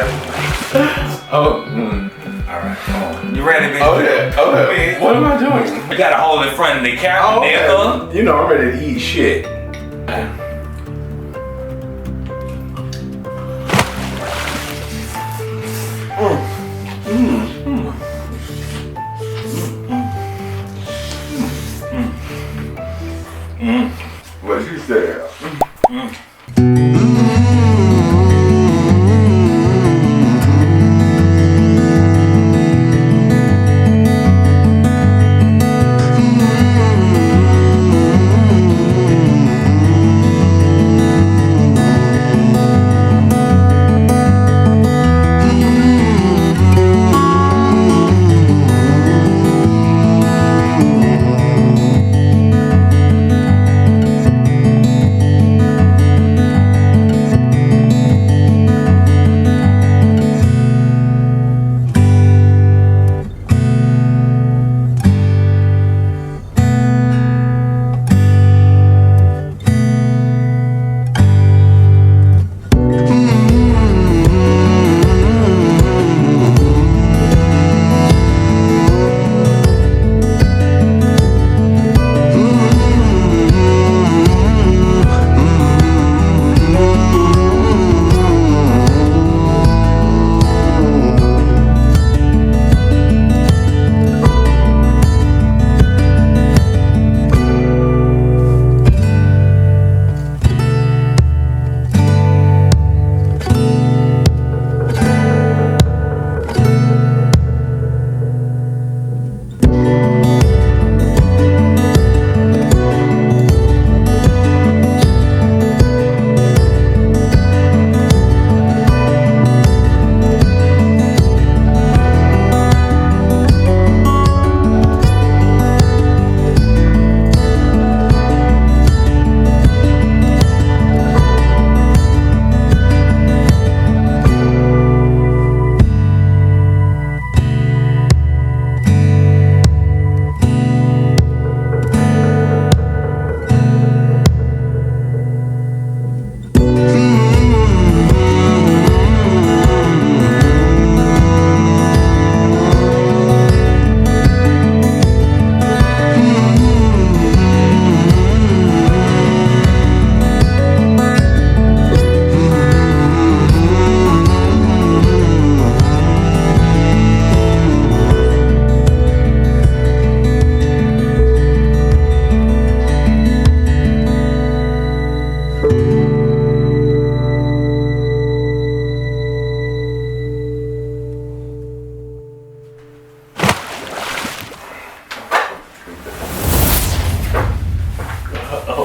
Oh, Alright, come on. You ready, bitch? Okay. What am I doing? You got to hold in front of the camera, nigga. You know I'm ready to eat shit. What you say?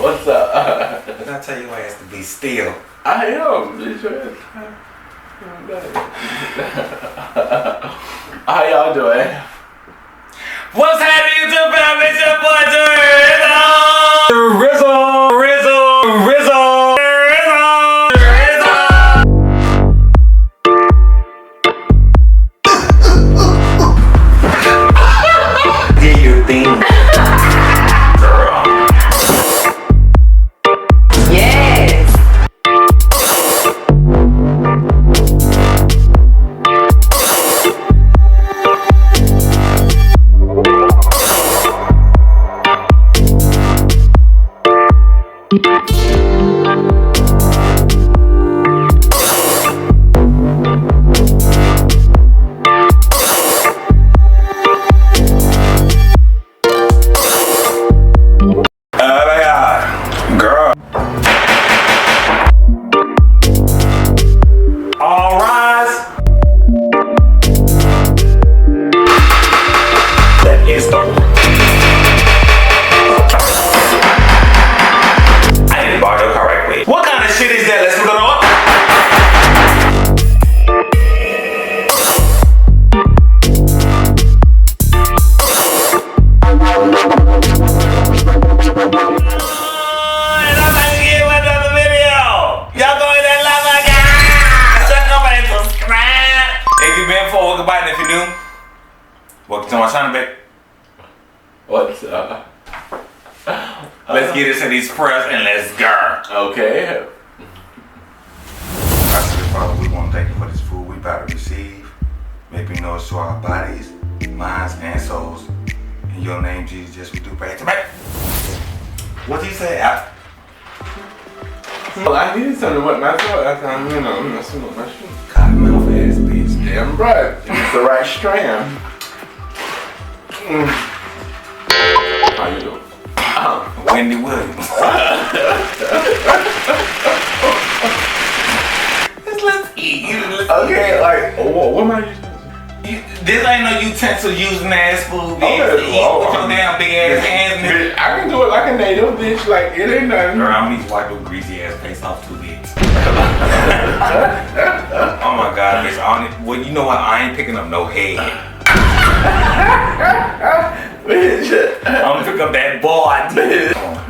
What's up? Did I tell your ass to be still? I am. How y'all doing? What's happening, YouTube family? It's your boy Rizzo. Do your thing. Welcome to my channel, babe. What's up? Let's get into these prayers and let's go. Okay. Father, we want to thank you for this food we buy. us to our bodies, minds, and souls. In your name, Jesus, just we do pray. What did you say? Well, I needed something to wet my throat after I'm, messing with my shoe. Cottonmouth ass bitch. Damn right. It's the right strand. How you doing? Wendy Williams. Let's eat. Okay, like, what am I using? This ain't no utensil using ass food, bitch. Okay, To eat with your damn big ass hands. Bitch, I can do it like a native, bitch. Like, it ain't nothing. Girl, I'm need to wipe your greasy ass face off too, bitch. Oh my god, bitch. Well, you know what? I ain't picking up no head. Bitch. I'm gonna pick up that board.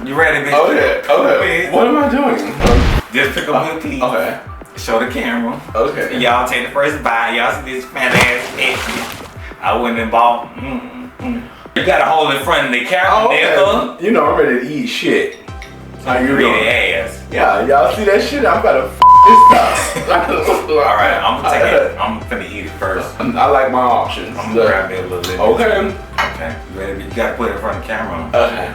You ready, bitch? Okay. Bitch. What am I doing? Just pick up one piece. Okay. Show the camera. Okay. Y'all take the first bite. Y'all see this fat ass bitch. I went and bought. You gotta hold it in front of the camera, nigga. You know I'm ready to eat shit. How you Really doing? ass. Yeah, y'all see that shit? I'm about to this time. Alright, I'm gonna take it. I'm finna eat it first. I like my options. I'm gonna grab me a little bit. Okay. Okay. You ready? You gotta put it in front of the camera. Okay.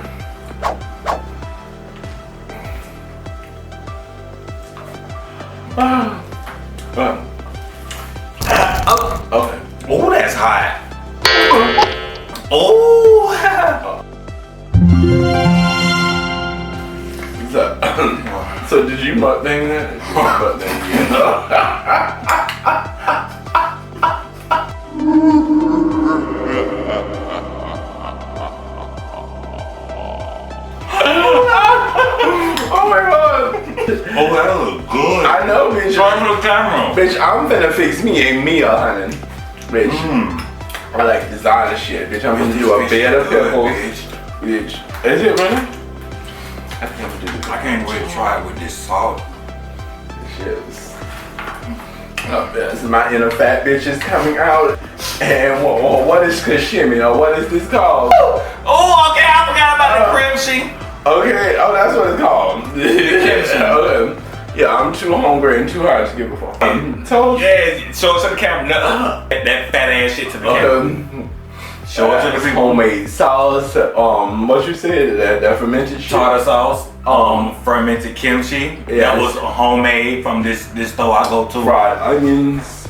Okay. Oh, that's hot. Oh. So did you mukbang that? Oh my god! Oh, that look good. I know, bitch. Show it to the camera. Bitch, I'm finna fix me a meal, honey. Bitch. I like designer shit, bitch. I'm gonna do a bed of pickles. Bitch. Is it really? I can't wait to try it with this salt. Shit. Oh, this is my inner fat bitches coming out. And what is kashimi, or what is this called? Oh, okay, I forgot about the kimchi. Okay, oh, that's what it's called. Okay. Yeah, I'm too hungry and too hard to give a fuck. Toast. Yeah, show it to the camera. No, that fat ass shit to the camera. Show it to the people. Homemade sauce. What you said? That fermented shit. Tartar sauce. Fermented kimchi. Yes. That was homemade from this store I go to. Fried onions,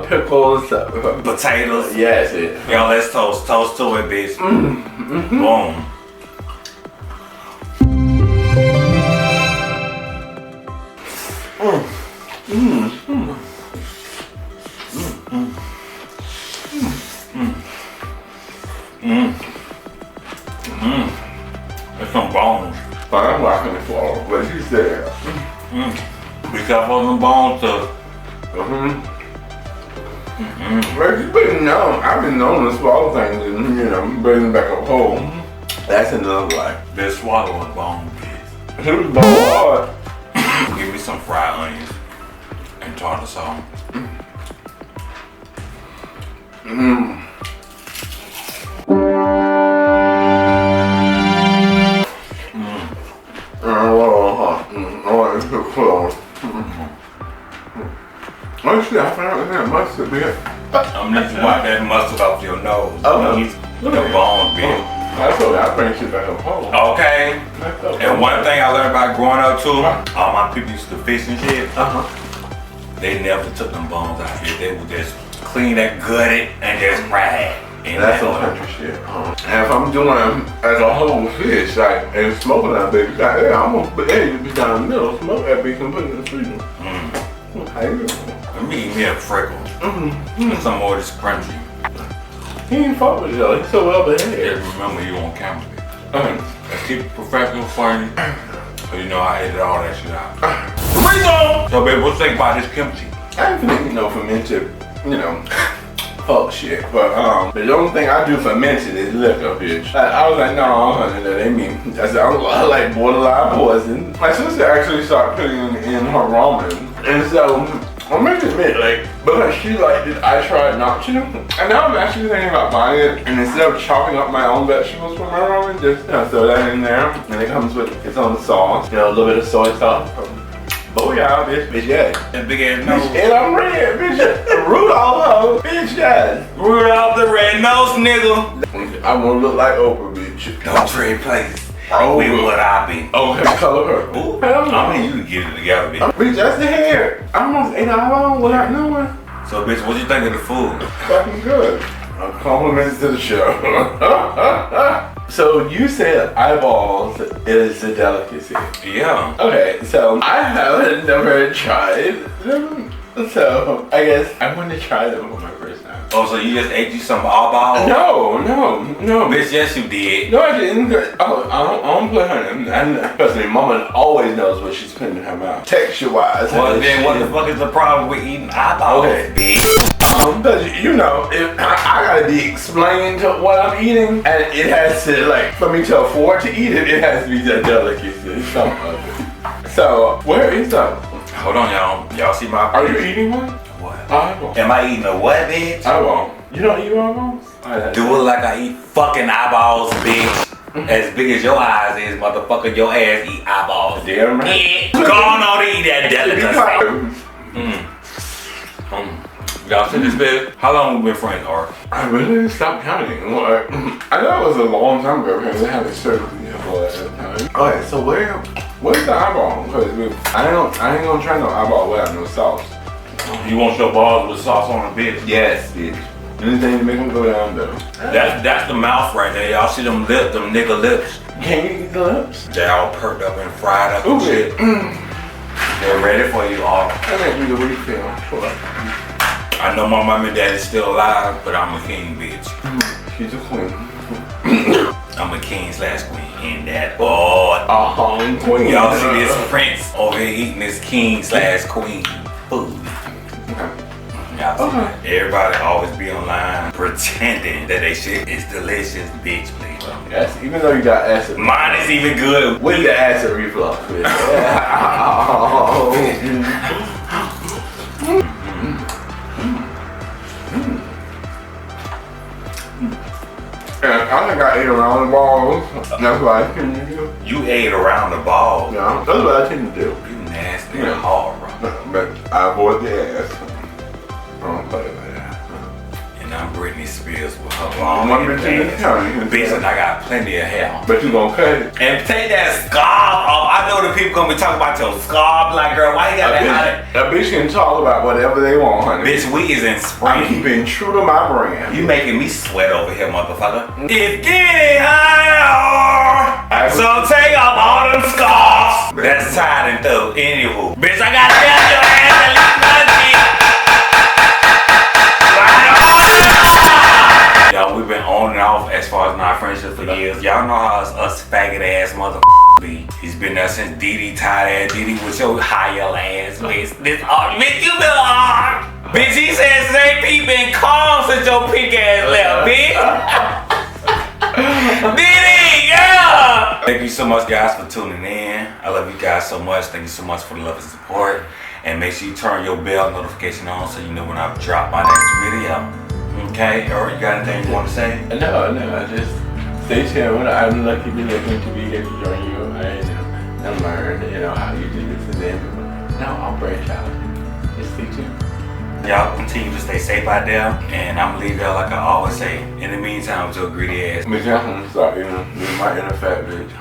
pickles, potatoes. Yes, it. Yo, let's toast to it, bitch. Boom. There's some bones. I'm rocking the floor, but you said. Be careful of the bones too. Well, you been known. I've been known to swallow things and bring them back up whole. That's another way. Just swallow a bone, bitch. It was bone hard. Give me some fried onions and tartar sauce. Actually, I found that mustard, bitch. I'm gonna need to wipe that mustard off your nose. Okay. The bones, bitch. That's okay. I bring shit back up home. Okay. And one thing I learned about growing up too, all my people used to fish and shit. They never took them bones out here. They would just clean that gutted and just fry it. And that's some country shit. And if I'm doing as a whole fish, like, and smoking that bitch, like, yeah, I'm gonna put that bitch down the middle, smoke that bitch and put it in the freezer. How you doing? Let me eat me a freckle. Some more of this crunchy. He ain't fuck with you though. He's so well behaved. Yeah, remember you on camera. Let's keep it professional for you. So you know I edited all that shit out. So baby, what you think about this kimchi? I ain't finna eat no fermented, fuck shit. But the only thing I do fermented is liquor, bitch. I was like, no, honey, that ain't me. I said, I like borderline poison. My sister actually started putting in her ramen. And so, I'm gonna admit, like, because she liked it, I tried not to. And now I'm actually thinking about buying it. And instead of chopping up my own vegetables for my ramen, just throw that in there. And it comes with its own sauce. A little bit of soy sauce. Booyah, bitch, yes. That big ass nose. Bitch, and I'm red, bitch. Rudolph, ho. Bitch, yes. Rudolph the red nose, nigga. I wanna look like Oprah, bitch. Don't trade places. Oh, We would I be? Oh, her color purple. Ooh, Hell no. I mean, you can get it together, bitch. Bitch, that's the hair. I almost ate an eyeball without knowing. So, bitch, what you think of the food? Fucking good. Compliments to the show. So you said eyeballs is a delicacy. Yeah. Okay, so I haven't never tried them. So I guess I want to try them for my first time. Oh, so you just ate you some eyeball? No. Bitch, yes you did. No, I didn't. Oh, I don't put her in. And trust me, Mama always knows what she's putting in her mouth. Texture-wise. Well, then what the fuck is the problem with eating eyeballs, Okay. bitch? Because you know, if I gotta be explained to what I'm eating, and it has to, like, for me to afford to eat it, it has to be a delicacy, some of it. So, where is that? Hold on, y'all. Y'all see my Are you eating one? What? Eyeball. Am I eating a what, bitch? Eyeball. You don't eat eyeballs? Do it like I eat fucking eyeballs, bitch. As big as your eyes is, motherfucker, your ass eat eyeballs. Damn right. Yeah. Go on to eat that delicacy. Y'all see this bitch? How long we been friends, Art? I really stopped counting. Like, I know it was a long time ago because I haven't served me for that time. Alright, so where's the eyeball? Because I ain't gonna try no eyeball without no sauce. You want your balls with sauce on the bitch? Yes, bitch. Anything to make them go down though. That's the mouth right there. Y'all see them lips, them nigga lips? Can you eat the lips? They all perked up and fried up Ooh, and shit. They're ready for you all. That make me the refill. I know my mom and dad is still alive, but I'm a king, bitch. She's a queen. I'm a king / queen in that boy. Queen. Y'all see this prince over here eating this king / queen food. Y'all see that? Everybody always be online pretending that they shit is delicious, bitch, please. Yes, even though you got acid. Mine is even good with the acid reflux. I think I ate around the balls. That's what I tend to do. You ate around the ball. Yeah, that's what I tend to do. You nasty and hard, bro. But I avoid the ass. I don't play like that. And I'm Britney Spears with her long Bitch, and I got plenty of hair. But you gonna cut it. And take that scarf off. I know the people gonna be talking about your scarf. Like, girl, why you got that? That bitch can talk about whatever they want, honey. Bitch, we is in spring. I'm keeping true to my brand. You making me sweat over here, motherfucker. It's getting higher. So take off all them scarves. That's tied and through. Anywho. Bitch, I gotta tell your ass at least nothing. Y'all, we've been on and off as far as my friendship for years. Y'all know how us faggot ass motherfuckers be. He's been there since Dee tied ass Dee with your higher ass, bitch. This bitch, you been hard. Bitch, he said St. been calm since your pink ass left, bitch. Diddy, yeah! Thank you so much, guys, for tuning in. I love you guys so much. Thank you so much for the love and support. And make sure you turn your bell notification on so you know when I drop my next video. Okay, or you got anything you want to say? No, just stay tuned. I'm lucky to be here to join you and learn, how you do this. And then, I'll branch out. Just stay tuned. Y'all continue to stay safe out there, and I'm gonna leave y'all like I always say. In the meantime, with your greedy ass. But y'all start, my inner fat bitch,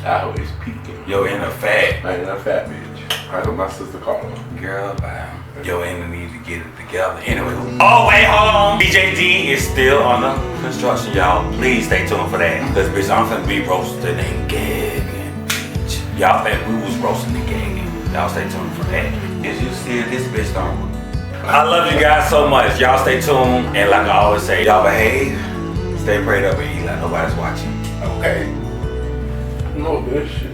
I always peeking. Your inner fat. My inner fat bitch. That's what my sister called her. Girl, bye. Your inner need to get it together. Anyway. Oh, wait, hold on. BJD is still on the construction, y'all. Please stay tuned for that. Because, bitch, I'm finna be roasting and gagging, bitch. Y'all think we was roasting and gagging. Y'all stay tuned for that. As you see this bitch don't. I love you guys so much. Y'all stay tuned. And like I always say, y'all behave. Stay prayed up and eat like nobody's watching. Okay. No, bitch.